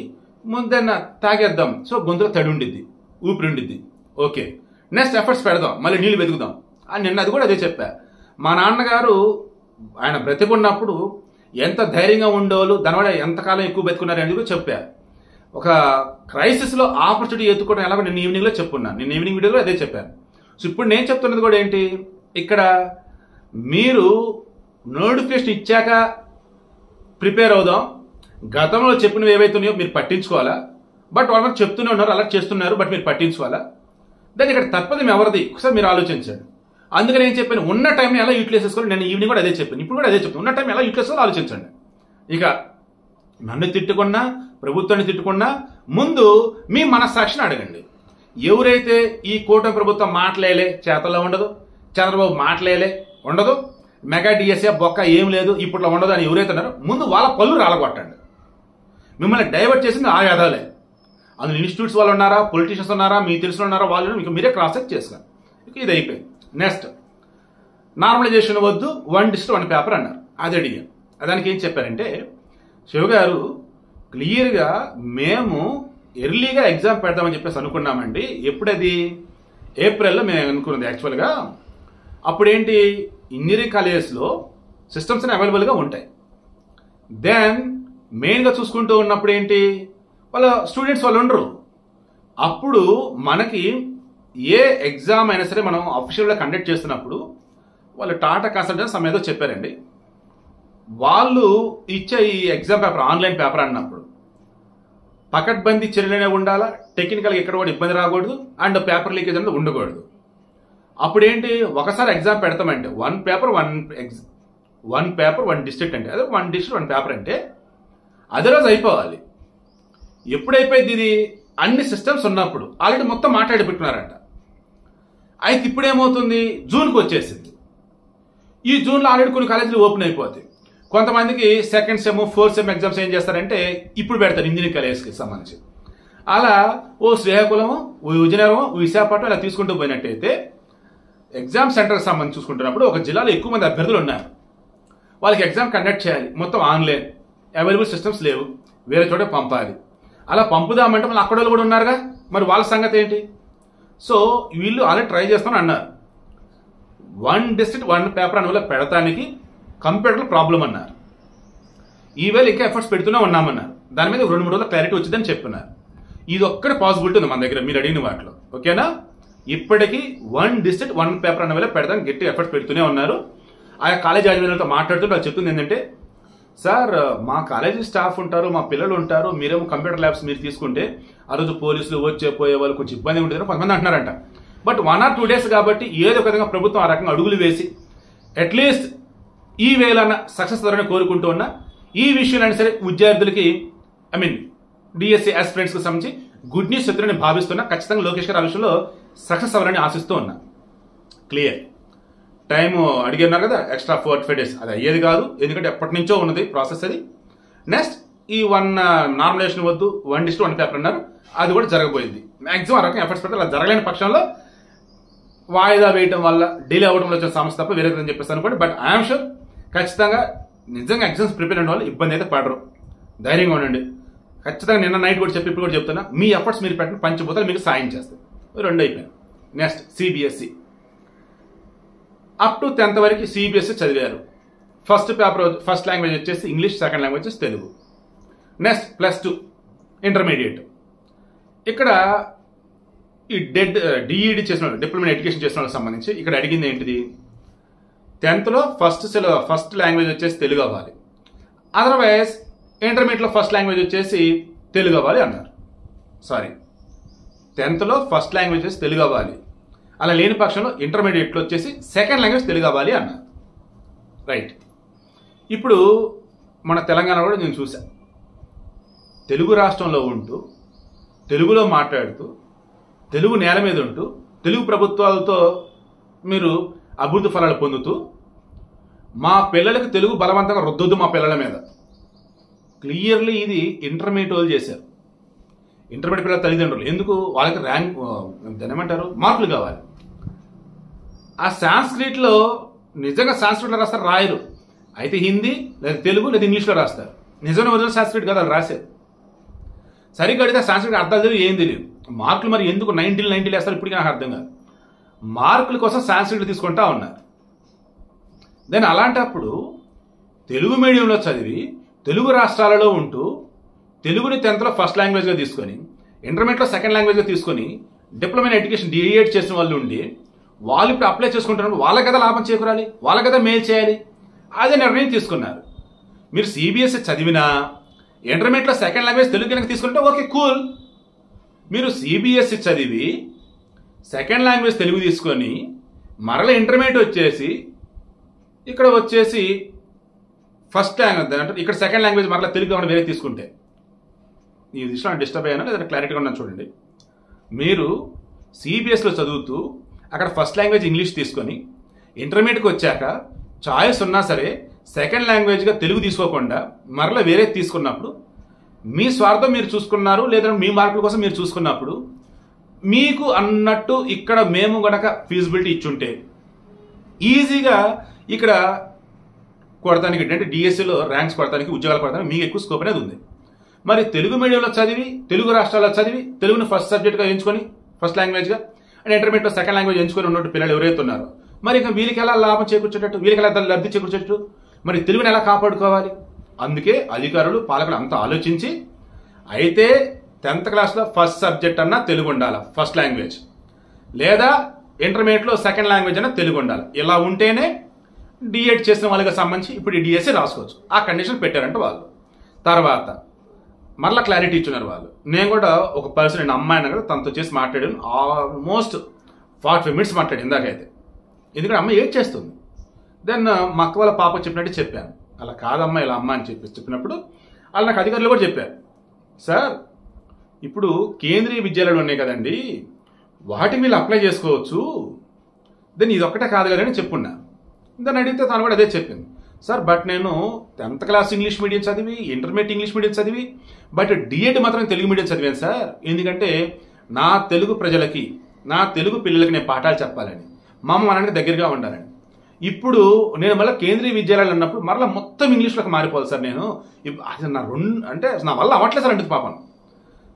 ముందన్న తాగేద్దాం, సో గొంతులో తడి ఉండిద్ది, ఊపిరి ఉండిద్ది, ఓకే నెక్స్ట్ ఎఫర్ట్స్ పెడదాం, మళ్ళీ నీళ్ళు వెతుకుదాం అని నిన్న అది కూడా అదే చెప్పా. మా నాన్నగారు ఆయన బ్రతికున్నప్పుడు ఎంత ధైర్యంగా ఉండేవాళ్ళు, దానివల్ల ఎంతకాలం ఎక్కువ బతుకున్నారు అనేది కూడా చెప్పా. ఒక క్రైసిస్లో ఆపర్చునిటీ ఎత్తుకోవడం ఎలాగో నిన్న ఈవినింగ్లో చెప్పున్నాను, నిన్న ఈవినింగ్ వీడియోలో అదే చెప్పాను. సో ఇప్పుడు నేను చెప్తున్నది కూడా ఏంటి, ఇక్కడ మీరు నోటిఫికేషన్ ఇచ్చాక ప్రిపేర్ అవుదాం, గతంలో చెప్పినవి ఏవైతున్నాయో మీరు పట్టించుకోవాలా, బట్ వాళ్ళు చెప్తూనే ఉన్నారు, అలర్ట్ చేస్తున్నారు, బట్ మీరు పట్టించుకోవాలా? దాన్ని ఇక్కడ తప్పదు మేము ఎవరిది ఒకసారి మీరు ఆలోచించండి. అందుకని నేను చెప్పాను, ఉన్న టైంని ఎలా యూటిలైజ్ చేసుకోవాలి, నేను ఈవినింగ్ కూడా అదే చెప్పాను, ఇప్పుడు కూడా అదే చెప్తాను, ఉన్న టైం ఎలా యూటిలైజ్ చేసుకోవాలో ఆలోచించండి. ఇక నన్ను తిట్టుకున్నా, ప్రభుత్వాన్ని తిట్టుకున్నా ముందు మీ మనస్సాక్షిని అడగండి. ఎవరైతే ఈ కూటమి ప్రభుత్వం మాట్లాడలే చేతల్లో ఉండదు, చంద్రబాబు మాట్లాడలే ఉండదు, మెగా డిఎస్ఏ బొక్క ఏం లేదు ఇప్పట్లో ఉండదు అని ఎవరైతే ఉన్నారో ముందు వాళ్ళ పళ్ళు రాలగొట్టండి. మిమ్మల్ని డైవర్ట్ చేసింది ఆ యాదాలే. అందులో ఇన్స్టిట్యూట్స్ వాళ్ళు ఉన్నారా, పొలిటీషియన్స్ ఉన్నారా, మీకు తెలిసిన ఉన్నారా, వాళ్ళు మీకు మీరే క్రాస్ చెక్ చేసుకోండి. ఇది అయిపోయింది. నెక్స్ట్ నార్మలైజేషన్ వద్దు, 1 డిస్ట్రిక్ట్ 1 పేపర్ అన్నారు. అది అడిగాను. దానికి ఏం చెప్పారంటే శివ గారు క్లియర్గా మేము ఎర్లీగా ఎగ్జామ్ పెడదామని చెప్పేసి అనుకున్నామండి. ఎప్పుడది ఏప్రిల్లో మేము అనుకున్నది యాక్చువల్గా. అప్పుడేంటి ఇంజనీరింగ్ కాలేజెస్లో సిస్టమ్స్ అన్ని అవైలబుల్గా ఉంటాయి. దెన్ మెయిన్గా చూసుకుంటూ ఉన్నప్పుడు ఏంటి వాళ్ళ స్టూడెంట్స్ వాళ్ళు ఉండరు. అప్పుడు మనకి ఏ ఎగ్జామ్ అయినా సరే మనం అఫీషియల్గా కండక్ట్ చేస్తున్నప్పుడు వాళ్ళు టాటా కన్సల్టెంట్స్ ఏదో చెప్పారండి. వాళ్ళు ఇచ్చే ఈ ఎగ్జామ్ పేపర్ ఆన్లైన్ పేపర్ అన్నప్పుడు పకడ్బందీ చర్యలనే ఉండాలా, టెక్నికల్గా ఎక్కడ కూడా ఇబ్బంది రాకూడదు, అండ్ పేపర్ లీకేజ్ అనేది ఉండకూడదు. అప్పుడేంటి ఒకసారి ఎగ్జామ్ పెడతామంటే 1 పేపర్ 1 డిస్ట్రిక్ట్ అంటే అదే 1 డిస్ట్రిక్ట్ 1 పేపర్ అంటే అదే రోజు అయిపోవాలి. ఎప్పుడైపోయింది ఇది అన్ని సిస్టమ్స్ ఉన్నప్పుడు ఆల్రెడీ మొత్తం మాట్లాడి పెట్టుకున్నారంట. అయితే ఇప్పుడేమవుతుంది జూన్కి వచ్చేసింది. ఈ జూన్లో ఆల్రెడీ కొన్ని కాలేజీలు ఓపెన్ అయిపోతాయి. కొంతమందికి second sem 4th sem exams ఏం చేస్తారంటే ఇప్పుడు పెడతారు ఇంజనీరింగ్ కాలేజ్కి సంబంధించి. అలా శ్రీకాకుళం, విజయనగరం, విశాఖపట్నం ఇలా తీసుకుంటూ పోయినట్టయితే ఎగ్జామ్ సెంటర్కి సంబంధించి చూసుకుంటున్నప్పుడు ఒక జిల్లాలో ఎక్కువ మంది అభ్యర్థులు ఉన్నారు. వాళ్ళకి ఎగ్జామ్ కండక్ట్ చేయాలి, మొత్తం ఆన్లైన్, అవైలబుల్ సిస్టమ్స్ లేవు, వేరే చోట పంపాలి. అలా పంపుదామంటే మళ్ళీ అక్కడ వాళ్ళు కూడా ఉన్నారుగా, మరి వాళ్ళ సంగతి ఏంటి? సో వీళ్ళు ఆల్రెడీ ట్రై చేస్తామని అన్నారు. 1 డిస్ట్రిక్ట్ 1 పేపర్ అని వల్ల పెడతానికి కంప్యూటర్లో ప్రాబ్లం అన్నారు. ఈవేళ ఇంకా ఎఫర్ట్స్ పెడుతూనే ఉన్నామన్నారు. దాని మీద 2-3 రోజుల క్లారిటీ వచ్చిందని చెప్తున్నారు. ఇది ఒక్కడే పాసిబిలిటీ ఉంది మన దగ్గర మీరు అడిగిన వాటిలో. ఓకేనా? ఇప్పటికీ 1 డిస్ట్రిక్ట్ 1 పేపర్ అన్న వల్ల పెడతానికి గట్టి ఎఫర్ట్స్ పెడుతూనే ఉన్నారు. ఆయా కాలేజ్ యాజమాన్యాలతో మాట్లాడుతూ వాళ్ళు చెప్తుంది ఏంటంటే, సార్ మా కాలేజీ స్టాఫ్ ఉంటారు, మా పిల్లలు ఉంటారు, మీరేమో కంప్యూటర్ ల్యాబ్స్ మీరు తీసుకుంటే ఆ రోజు పోలీసులు వచ్చే పోయే వాళ్ళు కొంచెం ఇబ్బంది ఉంటుంది కొంతమంది అంటున్నారంట. బట్ 1 or 2 days కాబట్టి ఏదో ఒక విధంగా ప్రభుత్వం ఆ రకంగా అడుగులు వేసి అట్లీస్ట్ ఈ వేళ సక్సెస్ అవ్వాలని కోరుకుంటూ ఉన్నా. ఈ విషయాలైనా సరే విద్యార్థులకి డిఎస్సి ఆస్పిరెంట్స్ కి సంబంధించి గుడ్ న్యూస్ చెప్తారని భావిస్తున్నా. ఖచ్చితంగా లోకేష్ గారు ఆ విషయంలో సక్సెస్ అవ్వాలని ఆశిస్తూ ఉన్నా. క్లియర్ టైం అడిగినారు కదా, ఎక్స్ట్రా 45 days అది అయ్యేది కాదు, ఎందుకంటే ఎప్పటి నుంచో ఉన్నది ప్రాసెస్ అది. నెక్స్ట్ ఈ 1 నార్మలైజేషన్ వద్దు, 1 డిస్ట్రిక్ట్ 1 పేపర్ అన్నారు, అది కూడా జరగబోయింది. మాక్సిమం ఆ రకంగా ఎఫర్ట్స్ పెడితే అలా జరగలేని పక్షంలో వాయిదా వేయడం వల్ల డిలే అవ్వడం వల్ల వచ్చిన సమస్య తప్ప వేరేదని చెప్పేసి అనుకోండి. బట్ ఐఎమ్ షూర్ ఖచ్చితంగా నిజంగా ఎగ్జామ్స్ ప్రిపేర్ అయిన వాళ్ళు ఇబ్బంది అయితే పడరు. ధైర్యంగా ఉండండి. ఖచ్చితంగా నిన్న నైట్ కూడా ఇప్పుడు కూడా చెప్తున్నా, మీ ఎఫర్ట్స్ మీరు పెట్టిన పంచభూతాలు మీకు సాయం చేస్తాయి. 2 అయిపోయాయి. Next CBSE up to 10th వరకు సిబిఎస్ఈ చదివారు. ఫస్ట్ లాంగ్వేజ్ వచ్చేసి ఇంగ్లీష్, సెకండ్ లాంగ్వేజ్ వచ్చేసి తెలుగు. Next +2 intermediate. ఇక్కడ ఈ డిఈడి చేసిన వాళ్ళు, డిప్లొమా ఎడ్యుకేషన్ చేసిన వాళ్ళకి సంబంధించి ఇక్కడ అడిగింది ఏంటిది, 10th లో ఫస్ట్ లాంగ్వేజ్ వచ్చేసి తెలుగు అవ్వాలి, అదర్వైజ్ ఇంటర్మీడియట్లో ఫస్ట్ లాంగ్వేజ్ వచ్చేసి తెలుగు అవ్వాలి అన్నారు. సారీ, 10th లో ఫస్ట్ లాంగ్వేజ్ వచ్చేసి తెలుగు అవ్వాలి, అలా లేని పక్షంలో ఇంటర్మీడియట్లో వచ్చేసి సెకండ్ లాంగ్వేజ్ తెలుగు అవ్వాలి అన్నారు. రైట్. ఇప్పుడు మన తెలంగాణ కూడా నేను చూశాను, తెలుగు రాష్ట్రంలో ఉంటూ తెలుగులో మాట్లాడుతూ తెలుగు నేల మీద ఉంటూ తెలుగు ప్రభుత్వాలతో మీరు అభివృద్ధి ఫలాలు పొందుతూ మా పిల్లలకి తెలుగు బలవంతంగా రుద్దొద్దు మా పిల్లల మీద. క్లియర్లీ ఇది ఇంటర్మీడియట్ వాళ్ళు చేశారు. ఇంటర్మీడియట్ పిల్లల తల్లిదండ్రులు ఎందుకు, వాళ్ళకి ర్యాంక్ ఏమంటారు మార్కులు కావాలి. ఆ సాంస్క్రిట్లో నిజంగా సాంస్క్రిట్లో రాస్తారు, రాయరు. అయితే హిందీ లేదా తెలుగు లేదా ఇంగ్లీష్లో రాస్తారు. నిజమైన ఒరిజినల్ సాంస్క్రిట్ కాదు వాళ్ళు రాశారు. సరిగ్గా అడిగితే సాంస్క్రిట్ అర్థాలు తెలియదు, ఏం తెలియదు. మార్కులు మరి ఎందుకు 90 వేస్తారు ఇప్పటికీ నాకు అర్థం కాదు. మార్కుల కోసం సాంస్క్రిట్ తీసుకుంటా ఉన్నారు. దెన్ అలాంటప్పుడు తెలుగు మీడియంలో చదివి తెలుగు రాష్ట్రాలలో ఉంటూ తెలుగుని 10th లో ఫస్ట్ లాంగ్వేజ్గా తీసుకొని ఇంటర్మీడియట్లో సెకండ్ లాంగ్వేజ్గా తీసుకొని డిప్లొమా ఎడ్యుకేషన్ డిఎడ్ చేసిన వాళ్ళు ఉండి వాళ్ళు ఇప్పుడు అప్లై చేసుకుంటున్నప్పుడు వాళ్ళ కదా లాభం చేకూరాలి, వాళ్ళ కదా మేలు చేయాలి. అదే నిర్ణయం తీసుకున్నారు. మీరు సిబిఎస్ఈ చదివినా ఇంటర్మీడియట్లో సెకండ్ లాంగ్వేజ్ తెలుగు కనుక తీసుకుంటే ఓకే కూల్. మీరు సిబిఎస్ఈ చదివి సెకండ్ లాంగ్వేజ్ తెలుగు తీసుకొని మరలా ఇంటర్మీడియట్ వచ్చేసి ఇక్కడ వచ్చేసి ఫస్ట్ లాంగ్వేజ్ అంటే ఇక్కడ సెకండ్ లాంగ్వేజ్ మరలా తెలుగు కాకుండా వేరే తీసుకుంటే ఈ విషయంలో డిస్టర్బ్ అయ్యాను లేదా క్లారిటీగా ఉన్నాను చూడండి. మీరు సిబిఎస్లో చదువుతూ అక్కడ ఫస్ట్ లాంగ్వేజ్ ఇంగ్లీష్ తీసుకొని ఇంటర్మీడియట్కి వచ్చాక చాయిస్ ఉన్నా సరే సెకండ్ లాంగ్వేజ్గా తెలుగు తీసుకోకుండా మరలా వేరే తీసుకున్నప్పుడు మీ స్వార్థం మీరు చూసుకున్నారు, లేదా మీ మార్కుల కోసం మీరు చూసుకున్నప్పుడు మీకు అన్నట్టు ఇక్కడ మేము గనక ఫీజిబిలిటీ ఇచ్చుంటే ఈజీగా ఇక్కడ కొడతానికి అంటే డిఎస్సిలో ర్యాంక్స్ కొడతానికి, ఉద్యోగాలు కొడతానికి మీకు ఎక్కువ స్కోప్ అనేది ఉంది. మరి తెలుగు మీడియంలో చదివి, తెలుగు రాష్ట్రాల్లో చదివి, తెలుగుని ఫస్ట్ సబ్జెక్ట్గా ఎంచుకొని ఫస్ట్ లాంగ్వేజ్గా అండ్ ఇంటర్మీడియట్లో సెకండ్ లాంగ్వేజ్ ఎంచుకొని ఉన్నట్టు పిల్లలు ఎవరైతే ఉన్నారో మరి ఇంకా వీళ్ళకి ఎలా లాభం చేకూర్చేటట్టు, వీళ్ళకి ఎలా లబ్ధి చేకూర్చేటట్టు, మరి తెలుగుని ఎలా కాపాడుకోవాలి? అందుకే అధికారులు, పాలకులు అంతా ఆలోచించి అయితే 10th క్లాస్లో ఫస్ట్ సబ్జెక్ట్ అన్నా తెలుగు ఉండాలి ఫస్ట్ లాంగ్వేజ్, లేదా ఇంటర్మీడియట్లో సెకండ్ లాంగ్వేజ్ అన్నా తెలుగు ఉండాలి. ఇలా ఉంటేనే డిఎడ్ చేసిన వాళ్ళకి సంబంధించి ఇప్పుడు ఈ డిఎస్సి రాసుకోవచ్చు. ఆ కండిషన్ పెట్టారంటే వాళ్ళు. తర్వాత మరలా క్లారిటీ ఇచ్చున్నారు వాళ్ళు. నేను కూడా ఒక పర్సన్, నేను అమ్మాయిని కూడా తనతో చేసి మాట్లాడాను. ఆల్మోస్ట్ 45 minutes మాట్లాడి ఇందాకైతే. ఎందుకంటే అమ్మాయి ఏడ్ చేస్తుంది. దెన్ మా అక్క వాళ్ళ పాప చెప్పినట్టు చెప్పాను, అలా కాదమ్మా ఇలా అమ్మ అని చెప్పినప్పుడు వాళ్ళు నాకు అధికారులు కూడా చెప్పారు, సార్ ఇప్పుడు కేంద్రీయ విద్యాలయాలు ఉన్నాయి కదండి, వాటికి వీళ్ళు అప్లై చేసుకోవచ్చు, దెన్ ఇది ఒక్కటే కాదు కదని చెప్పున్నా. దాన్ని అడిగితే తను కూడా అదే చెప్పింది, సార్ బట్ నేను 10th క్లాస్ ఇంగ్లీష్ మీడియం చదివి, ఇంటర్మీడియట్ ఇంగ్లీష్ మీడియం చదివి, బట్ డిఎడ్ మాత్రం తెలుగు మీడియం చదివాను సార్. ఎందుకంటే నా తెలుగు ప్రజలకి, నా తెలుగు పిల్లలకి నేను పాఠాలు చెప్పాలని, మా అమ్మ నాన్నకి దగ్గరగా ఉండాలని. ఇప్పుడు నేను మళ్ళీ కేంద్రీయ విద్యాలయాలు అన్నప్పుడు మరలా మొత్తం ఇంగ్లీష్లోకి మారిపోవాలి సార్. నేను అది నా వల్ల అవ్వట్లేదు సార్ అంటుంది పాపం.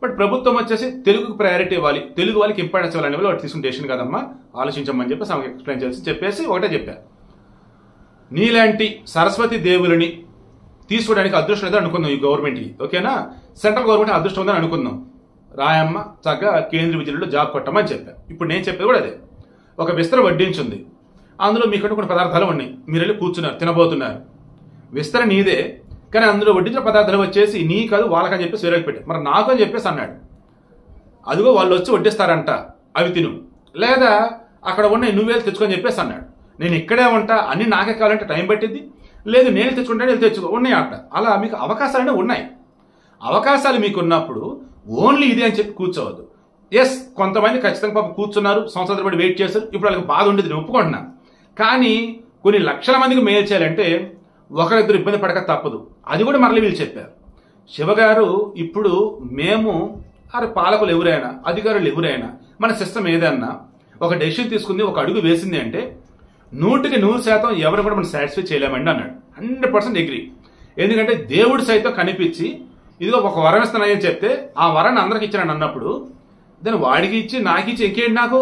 బట్ ప్రభుత్వం వచ్చేసి తెలుగుకు ప్రయారిటీ ఇవ్వాలి, తెలుగు వాళ్ళకి ఇంపార్టెన్స్ ఇవ్వాలని వాళ్ళు తీసుకుని డెసిషన్ కదమ్మా, ఆలోచించమని చెప్పేసి ఆమెకు ఎక్స్ప్లెయిన్ చెప్పేసి ఒకటే చెప్పారు, నీలాంటి సరస్వతి దేవులని తీసుకోవడానికి అదృష్టం లేదని అనుకుందాం ఈ గవర్నమెంట్కి, ఓకేనా, సెంట్రల్ గవర్నమెంట్ అదృష్టం ఉందని అనుకుందాం, రాయమ్మ చక్కగా కేంద్రీయ విద్యాలయంలో జాబ్ కొట్టమని చెప్పారు. ఇప్పుడు నేను చెప్పేది కూడా అదే, ఒక విస్తర వడ్డించుంది, అందులో మీకంటే కొన్ని పదార్థాలు ఉన్నాయి, మీరు వెళ్ళి కూర్చున్నారు తినబోతున్నారు, విస్తర నీదే కానీ అందులో వడ్డించిన పదార్థాలు వచ్చేసి నీ కాదు వాళ్ళకని చెప్పేసి వేరేకి పెట్టారు. మరి నాకు అని చెప్పేసి అన్నాడు, అదిగో వాళ్ళు వచ్చి వడ్డిస్తారంట అవి తిను, లేదా అక్కడ ఉన్నాయి నువ్వే తెచ్చుకొని చెప్పేసి అన్నాడు. నేను ఇక్కడే ఉంటా, అన్ని నాకే కావాలంటే టైం పట్టింది, లేదు నేను తెచ్చుకుంటే నేను తెచ్చుకో, ఉన్నాయి అక్కడ. అలా మీకు అవకాశాలనే ఉన్నాయి. అవకాశాలు మీకు ఉన్నప్పుడు ఓన్లీ ఇది అని చెప్పి కూర్చోవద్దు. ఎస్, కొంతమంది ఖచ్చితంగా పాపం కూర్చున్నారు, సంవత్సరాల బట్టి వెయిట్ చేస్తారు, ఇప్పుడు వాళ్ళకి బాధ ఉండేది, నేను ఒప్పుకుంటున్నాను. కానీ కొన్ని లక్షల మందికి మేలు చేయాలంటే ఒకరిద్దరు ఇబ్బంది పడక తప్పదు. అది కూడా మరలి వీళ్ళు చెప్పారు. శివగారు ఇప్పుడు మేము పాలకులు ఎవరైనా, అధికారులు ఎవరైనా, మన సిస్టమ్ ఏదైనా ఒక డెసిషన్ తీసుకుంది, ఒక అడుగు వేసింది అంటే 100% ఎవరు కూడా మనం సాటిస్ఫై చేయలేమండి అన్నాడు. 100% అగ్రీ. ఎందుకంటే దేవుడు సైతం కనిపించి ఇదిగో ఒక వరం ఇస్తున్నాయని చెప్తే ఆ వరాన్ని అందరికి ఇచ్చానని అన్నప్పుడు దాన్ని వాడికి ఇచ్చి నాకు ఇచ్చి ఇంకేంటి నాకు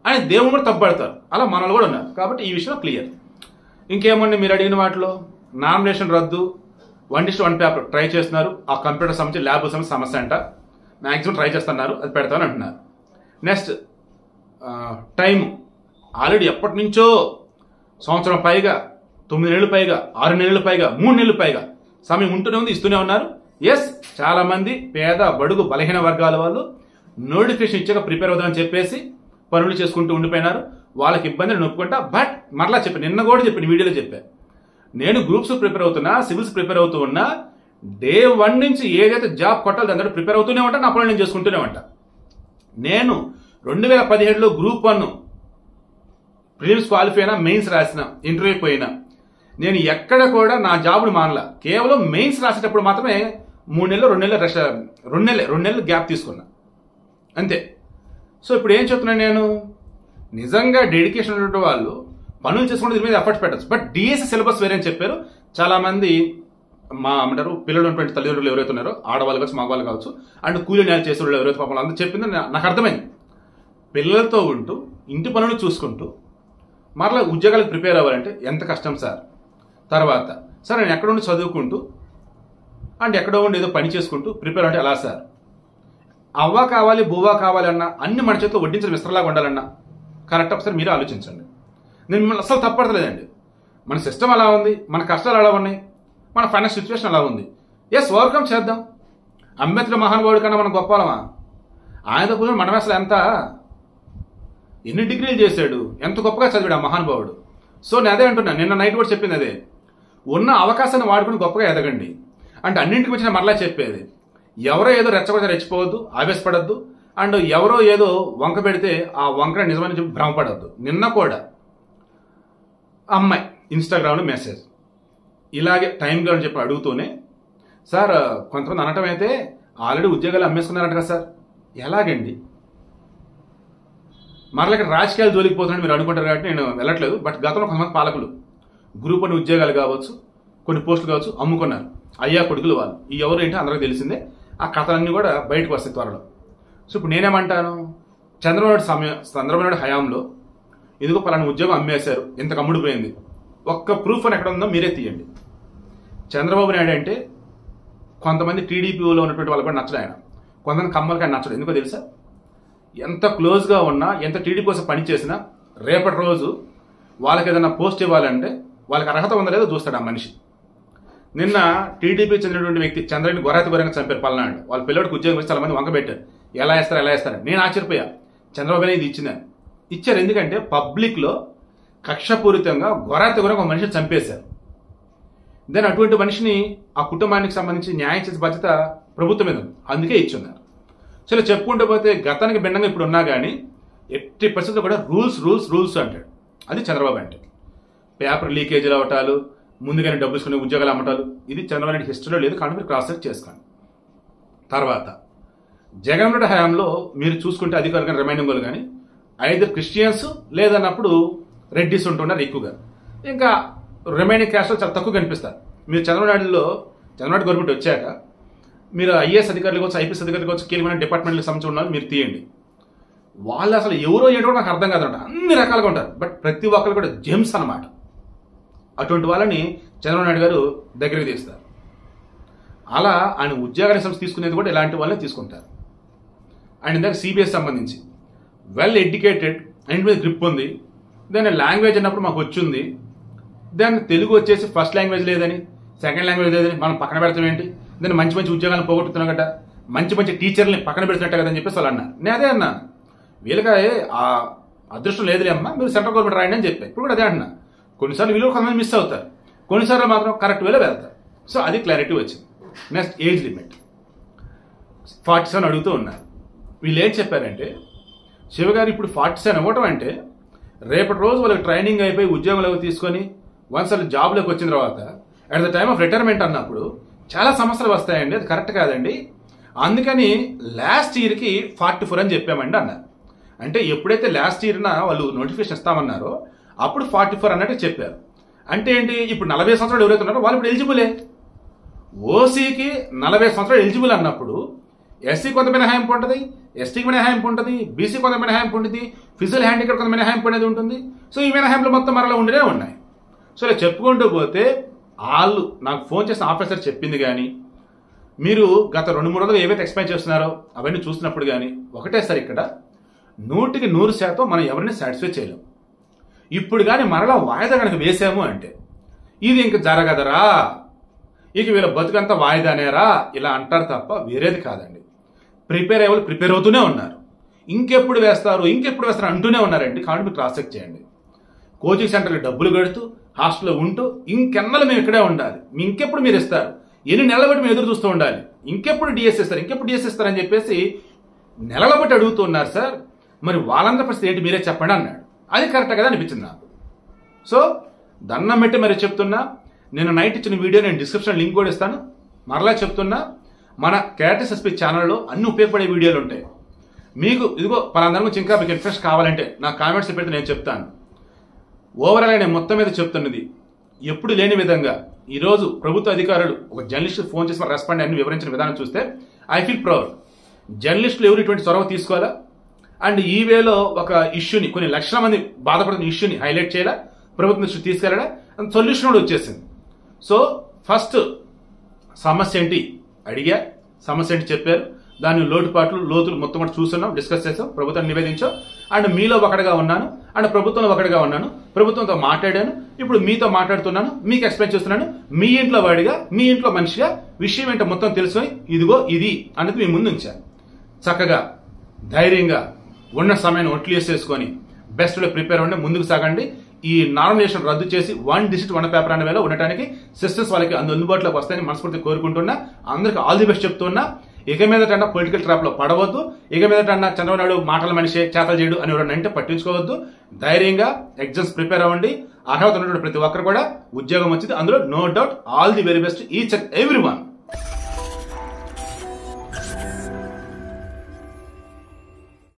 అని దేవుడు కూడా తప్పుపడతారు. అలా మనలు కూడా ఉన్నారు. కాబట్టి ఈ విషయం క్లియర్. ఇంకేమన్నా మీరు అడిగిన వాటిలో నామినేషన్ రద్దు, 1:1 పేపర్ ట్రై చేస్తున్నారు. ఆ కంప్యూటర్ సంబంధించి ల్యాబ్ సంబంధించి సమస్య అంట, మ్యాక్సిమం ట్రై చేస్తున్నారు, అది పెడతామని అంటున్నారు. నెక్స్ట్ టైం ఆల్రెడీ ఎప్పటి నుంచో సంవత్సరం పైగా, 9 నెలలు పైగా, 6 నెలలు పైగా, 3 నెలలు పైగా సమయం ఉంటూనే ఉంది, ఇస్తూనే ఉన్నారు. ఎస్, చాలా మంది పేద బడుగు బలహీన వర్గాల వాళ్ళు నోటిఫికేషన్ ఇచ్చాక ప్రిపేర్ అవుదామని చెప్పేసి పనులు చేసుకుంటూ ఉండిపోయినారు. వాళ్ళకి ఇబ్బందులు నొప్పుకుంటా. బట్ మరలా చెప్పాను, నిన్న కూడా చెప్పాను, వీడియోలో చెప్పాను, నేను గ్రూప్స్ ప్రిపేర్ అవుతున్నా, సివిల్స్ ప్రిపేర్ అవుతూ ఉన్నా, డే 1 నుంచి ఏదైతే జాబ్ కొట్టాలి దాని ప్రిపేర్ అవుతూనే ఉంటా, నా పనులు నేను చేసుకుంటూనే ఉంటా. నేను 2017లో గ్రూప్ 1 ప్రిలిమ్స్ క్వాలిఫై అయినా, మెయిన్స్ రాసిన, ఇంటర్వ్యూ పోయినా, నేను ఎక్కడ కూడా నా జాబ్ను మానలా. కేవలం మెయిన్స్ రాసేటప్పుడు మాత్రమే 3 నెలలు 2 నెలలు గ్యాప్ తీసుకున్నా, అంతే. సో ఇప్పుడు ఏం చెప్తున్నాను, నేను నిజంగా డెడికేషన్ ఉన్నటువంటి వాళ్ళు పనులు చేసుకుంటే దీని మీద ఎఫర్ట్స్ పెట్టచ్చు. బట్ డిఎస్సి సిలబస్ వేరే అని చెప్పారు. చాలా మంది అంటారు పిల్లలు ఉన్నటువంటి తల్లిదండ్రులు ఎవరైతే ఉన్నారో, ఆడవాళ్ళు కావచ్చు, మగవాళ్ళు కావచ్చు, అండ్ కూలీ నేల చేసే వాళ్ళు ఎవరైతే పాపం అందరూ చెప్పింది నాకు అర్థమైంది. పిల్లలతో ఉంటూ ఇంటి పనులు చూసుకుంటూ మరలా ఉద్యోగాలకు ప్రిపేర్ అవ్వాలంటే ఎంత కష్టం సార్. తర్వాత సార్ నేను ఎక్కడ ఉండి చదువుకుంటూ అండ్ ఎక్కడో ఉండి ఏదో పని చేసుకుంటూ ప్రిపేర్ అంటే ఎలా సార్? అవ్వ కావాలి, బువ్వ కావాలి అన్నా అన్ని మన చేతిలో వడ్డించిన మిస్టర్లాగా ఉండాలన్నా కరెక్ట్. ఒకసారి మీరే ఆలోచించండి. నేను మిమ్మల్ని అసలు తప్పడతలేదండి. మన సిస్టమ్ అలా ఉంది, మన కష్టాలు అలా ఉన్నాయి, మన ఫైనాన్స్ సిచ్యువేషన్ అలా ఉంది. ఎస్, ఓవర్కమ్ చేద్దాం. అంబేద్కర్ మహానుభావుడి కన్నా మనం గొప్పలమా? ఆయనతో కూర్చొని మనం అసలు ఎన్ని డిగ్రీలు చేశాడు, ఎంత గొప్పగా చదివాడు ఆ మహానుభావుడు. సో నేను అదే అంటున్నాను, నిన్న నైట్ కూడా చెప్పింది అదే, ఉన్న అవకాశాన్ని వాడుకుని గొప్పగా ఎదగండి. అంటే అన్నింటికి వచ్చిన మరలా చెప్పేది, ఎవరో ఏదో రెచ్చగొడితే రెచ్చిపోవద్దు, ఆవేశపడద్దు, అండ్ ఎవరో ఏదో వంక పెడితే ఆ వంక నిజమని చెప్పి భ్రమపడద్దు. నిన్న కూడా అమ్మాయి ఇన్స్టాగ్రామ్లో మెసేజ్ ఇలాగే టైం కావాలని చెప్పి అడుగుతూనే, సార్ కొంతమంది అనటం అయితే ఆల్రెడీ ఉద్యోగాలు అమ్మేసుకున్నారంట కదా సార్. ఎలాగండి? మరలా ఇక్కడ రాజకీయాలు జోలికి పోతున్నాను మీరు అనుకుంటారు కాబట్టి నేను వెళ్ళట్లేదు. బట్ గతంలో కొంతమంది పాలకులు గ్రూప్ అని ఉద్యోగాలు కావచ్చు, కొన్ని పోస్టులు కావచ్చు అమ్ముకున్నారు. అయ్యా కొడుకులు వాళ్ళు. ఈ ఎవరు ఏంటో అందరికీ తెలిసిందే. ఆ కథలన్నీ కూడా బయటకు వస్తాయి త్వరలో. సో ఇప్పుడు నేనేమంటాను, చంద్రబాబు నాయుడు హయాంలో ఇదిగో పలానా ఉద్యోగం అమ్మేశారు, ఇంతకు అమ్ముడిపోయింది, ఒక్క ప్రూఫ్ అని ఎక్కడ ఉందో మీరే తీయండి. చంద్రబాబు నాయుడు అంటే కొంతమంది టీడీపీలో ఉన్నటువంటి వాళ్ళు కూడా నచ్చడు ఆయన, కొంతమంది కమ్మలకి ఆయన నచ్చడు. ఎందుకో తెలుసా? ఎంత క్లోజ్గా ఉన్నా, ఎంత టీడీపీ కోసం పని చేసినా రేపటి రోజు వాళ్ళకి ఏదైనా పోస్ట్ ఇవ్వాలంటే వాళ్ళకి అర్హత ఉందా లేదో చూస్తాడు ఆ మనిషి. నిన్న టీడీపీ చెందినటువంటి వ్యక్తి చంద్రని గొర్రెంగా చంపారు పల్నాడు. వాళ్ళ పిల్లడికి ఉద్యోగం ఇచ్చి చాలా మంది వంకబెట్టారు. ఎలా వేస్తారు నేను ఆశ్చర్యపోయా. చంద్రబాబు నాయుడు ఇది ఇచ్చారు. ఎందుకంటే పబ్లిక్లో కక్షపూరితంగా గొర్రెంగా ఒక మనిషిని చంపేశారు. దెన్ అటువంటి మనిషిని ఆ కుటుంబానికి సంబంధించి న్యాయం చేసే బాధ్యత ప్రభుత్వం మీద ఉంది. అందుకే ఇచ్చున్నారు. సో ఇలా చెప్పుకుంటూ పోతే గతానికి భిన్నంగా ఇప్పుడు ఉన్నా కానీ ఎట్టి పరిస్థితుల్లో కూడా రూల్స్ అంటాడు. అది చంద్రబాబు అంటే. పేపర్ లీకేజీలు అవటాలు, ముందుగానే డబ్బులు తీసుకునే ఉద్యోగాలు అమ్మటాలు, ఇది చంద్రబాబు నాయుడు హిస్టరీలో లేదు. కాబట్టి మీరు క్రాస్ చెక్ చేసుకోండి. తర్వాత జగన్ రెడ్డి హయాంలో మీరు చూసుకుంటే అధికారులు కానీ రిమైనింగ్ వాళ్ళు కానీ ఐదర్ క్రిస్టియన్స్ లేదన్నప్పుడు రెడ్డిస్ ఉంటున్నారు ఎక్కువగా. ఇంకా రిమైనింగ్ క్యాస్ట్లో చాలా తక్కువ కనిపిస్తారు. మీరు చంద్రబాబు గవర్నమెంట్ వచ్చాక మీరు ఐఏఎస్ అధికారులు కావచ్చు, ఐపీఎస్ అధికారులు కావచ్చు, కీలకమైన డిపార్ట్మెంట్లకు సంబంధించి ఉన్న మీరు తీయండి. వాళ్ళు అసలు ఎవరో ఏంటో నాకు అర్థం కాదంట. అన్ని రకాలుగా ఉంటారు. బట్ ప్రతి ఒక్కరు కూడా జెమ్స్ అన్నమాట. అటువంటి వాళ్ళని చంద్రబాబు నాయుడు గారు దగ్గరికి తీస్తారు. అలా ఆయన ఉద్యోగానికి సంబంధించి తీసుకునేది కూడా ఇలాంటి వాళ్ళని తీసుకుంటారు. అండ్ ఇందాక సిబిఎస్ సంబంధించి వెల్ ఎడ్యుకేటెడ్ అండ్ మీద గ్రిప్ ఉంది. దాని లాంగ్వేజ్ అన్నప్పుడు మాకు వచ్చింది. దాన్ని తెలుగు వచ్చేసి ఫస్ట్ లాంగ్వేజ్ లేదని, సెకండ్ లాంగ్వేజ్ లేదని మనం పక్కన పెడతాం ఏంటి? దాన్ని మంచి ఉద్యోగాలను పోగొట్టుతున్నాం కదా, మంచి టీచర్ని పక్కన పెడుతున్నట్టు కదని చెప్పేసి వాళ్ళు అన్నారు. నేను అదే అన్నా, వీళ్ళకి ఆ అదృష్టం లేదులే అమ్మా, మీరు సెంట్రల్ గవర్నమెంట్ రాయండి అని చెప్పారు. ఇప్పుడు కూడా అదే అంటున్నా. కొన్నిసార్లు వీళ్ళు కొంతమంది మిస్ అవుతారు, కొన్నిసార్లు మాత్రం కరెక్ట్ వేలో వెళ్తారు. సో అది క్లారిటీ వచ్చింది. నెక్స్ట్ ఏజ్ లిమిట్ 47 అడుగుతూ ఉన్నారు. వీళ్ళు ఏం చెప్పారంటే, శివగారు ఇప్పుడు 47 ఇవ్వటం అంటే రేపటి రోజు వాళ్ళకి ట్రైనింగ్ అయిపోయి ఉద్యోగంలోకి తీసుకొని వన్స్ వాళ్ళు జాబ్లోకి వచ్చిన తర్వాత at the time of retirement అన్నప్పుడు చాలా సమస్యలు వస్తాయండి, అది కరెక్ట్ కాదండి. అందుకని లాస్ట్ ఇయర్కి 44 అని చెప్పామండి అన్నారు. అంటే ఎప్పుడైతే లాస్ట్ ఇయర్న వాళ్ళు నోటిఫికేషన్ ఇస్తామన్నారో అప్పుడు 44 అన్నట్టు చెప్పారు. అంటే ఏంటి, ఇప్పుడు 40 సంవత్సరాలు ఎవరైతే ఉన్నారో వాళ్ళు ఇప్పుడు ఎలిజిబులే. ఓసీకి 40 సంవత్సరాలు ఎలిజిబుల్ అన్నప్పుడు ఎస్సీ కొంత మినహాయింపు ఉంటుంది, ఎస్టీకి మినహాయింపు ఉంటుంది, బీసీ కొంత మినహాయింపు ఉంటుంది, ఫిజికల్ హ్యాండిక్యాప్ కొంత మినహాయింపు అనేది ఉంటుంది. సో ఈ మినహాయింపులు మొత్తం మరలా ఉండినే ఉన్నాయి. సో ఇలా చెప్పుకుంటూ పోతే వాళ్ళు నాకు ఫోన్ చేసిన ఆఫీసర్ చెప్పింది కానీ, మీరు గత 2-3 రోజులు ఏవైతే ఎక్స్ప్లెయిన్ చేస్తున్నారో అవన్నీ చూసినప్పుడు కానీ ఒకటేసారి ఇక్కడ 100% మనం ఎవరిని సాటిస్ఫై చేయలేం. ఇప్పుడు కానీ మరలా వాయిదా కనుక వేసాము అంటే ఇది ఇంక జరగదరా, ఇక వీళ్ళ బతుకంతా వాయిదానేరా ఇలా అంటారు తప్ప వేరేది కాదండి. ప్రిపేర్ అయ్యే వాళ్ళు ప్రిపేర్ అవుతూనే ఉన్నారు. ఇంకెప్పుడు వేస్తారు అంటూనే ఉన్నారండి. కాబట్టి మీరు క్రాస్ చెక్ చేయండి. కోచింగ్ సెంటర్కి డబ్బులు కడుతూ హాస్టల్లో ఉంటూ ఇంకెన్నలు మేము ఇక్కడే ఉండాలి, ఇంకెప్పుడు మీరు ఇస్తారు, ఎన్ని నెలల బట్టి మేము ఎదురు చూస్తూ ఉండాలి, ఇంకెప్పుడు డిఎస్ ఇస్తారని చెప్పేసి నెలల బట్టి అడుగుతున్నారు సార్. మరి వాళ్ళందరి పరిస్థితి ఏంటి మీరే చెప్పండి అన్నాడు. అది కరెక్ట్ కదా అనిపించింది నాకు. సో దండం పెట్టి మరి చెప్తున్నా, నేను నైట్ ఇచ్చిన వీడియో నేను డిస్క్రిప్షన్ లింక్ కూడా ఇస్తాను. మరలా చెప్తున్నా, మన KRTSSP ఛానల్లో అన్ని ఉపయోగపడే వీడియోలు ఉంటాయి. మీకు ఇదిగో పలాందరి గురించి ఇంకా మీకు ఇన్ఫర్మేషన్ కావాలంటే నా కామెంట్స్ పెడితే నేను చెప్తాను. ఓవరాల్గా నేను మొత్తం మీద చెప్తున్నది ఎప్పుడు లేని విధంగా ఈరోజు ప్రభుత్వ అధికారులు ఒక జర్నలిస్ట్ ఫోన్ చేసి రెస్పాండ్ అన్ని వివరించిన విధానం చూస్తే ఐ ఫీల్ ప్రౌడ్. జర్నలిస్టులు ఎవరు ఇటువంటి చొరవ తీసుకోవాలా, అండ్ ఈ వేలో ఒక ఇష్యూని, కొన్ని లక్షల మంది బాధపడుతున్న ఇష్యూని హైలైట్ చేయాలా, ప్రభుత్వం దృష్టికి తీసుకెళ్ళడా, సొల్యూషన్ కూడా వచ్చేసింది. సో ఫస్ట్ సమస్య ఏంటి అడిగా, సమస్య ఏంటి చెప్పారు, దాని లోతులు మొత్తం కూడా చూస్తున్నాం, డిస్కస్ చేసాం, ప్రభుత్వాన్ని నివేదించాం. అండ్ మీలో ఒకటిగా ఉన్నాను, అండ్ ప్రభుత్వంలో ఒకటిగా ఉన్నాను, ప్రభుత్వంతో మాట్లాడాను, ఇప్పుడు మీతో మాట్లాడుతున్నాను, మీకు ఎక్స్ప్లెయిన్ చేస్తున్నాను. మీ ఇంట్లో వాడిగా, మీ ఇంట్లో మనిషిగా విషయం ఏంటో మొత్తం తెలుసుకొని ఇదిగో ఇది అనేది మీ ముందు ఉంచాను. చక్కగా ధైర్యంగా ఉన్న సమయాన్ని ఒట్లు వేసేసుకొని బెస్ట్లో ప్రిపేర్ అవ్వండి, ముందుకు సాగండి. ఈ నామినేషన్ రద్దు చేసి 1 డిజిట్ 1 పేపర్ అనే వేళ ఉండటానికి సిస్టమ్స్ వాళ్ళకి అందుబాటులోకి వస్తాయని మనస్ఫూర్తి కోరుకుంటున్నా. అందరికి ఆల్ ది బెస్ట్ చెప్తున్నా. ఇక మీదటన్నా పొలిటికల్ ట్రాప్లో పడవద్దు. ఇక మీదటన్నా చంద్రబాబు నాయుడు మాటల మనిషి చేతలు చేయడు అని ఎవరన్నా అంటే పట్టించుకోవద్దు. ధైర్యంగా ఎగ్జామ్స్ ప్రిపేర్ అవ్వండి. అర్హత ఉన్నటువంటి ప్రతి ఒక్కరు కూడా ఉద్యోగం వచ్చింది. అందులో no doubt. All the very best each and every one.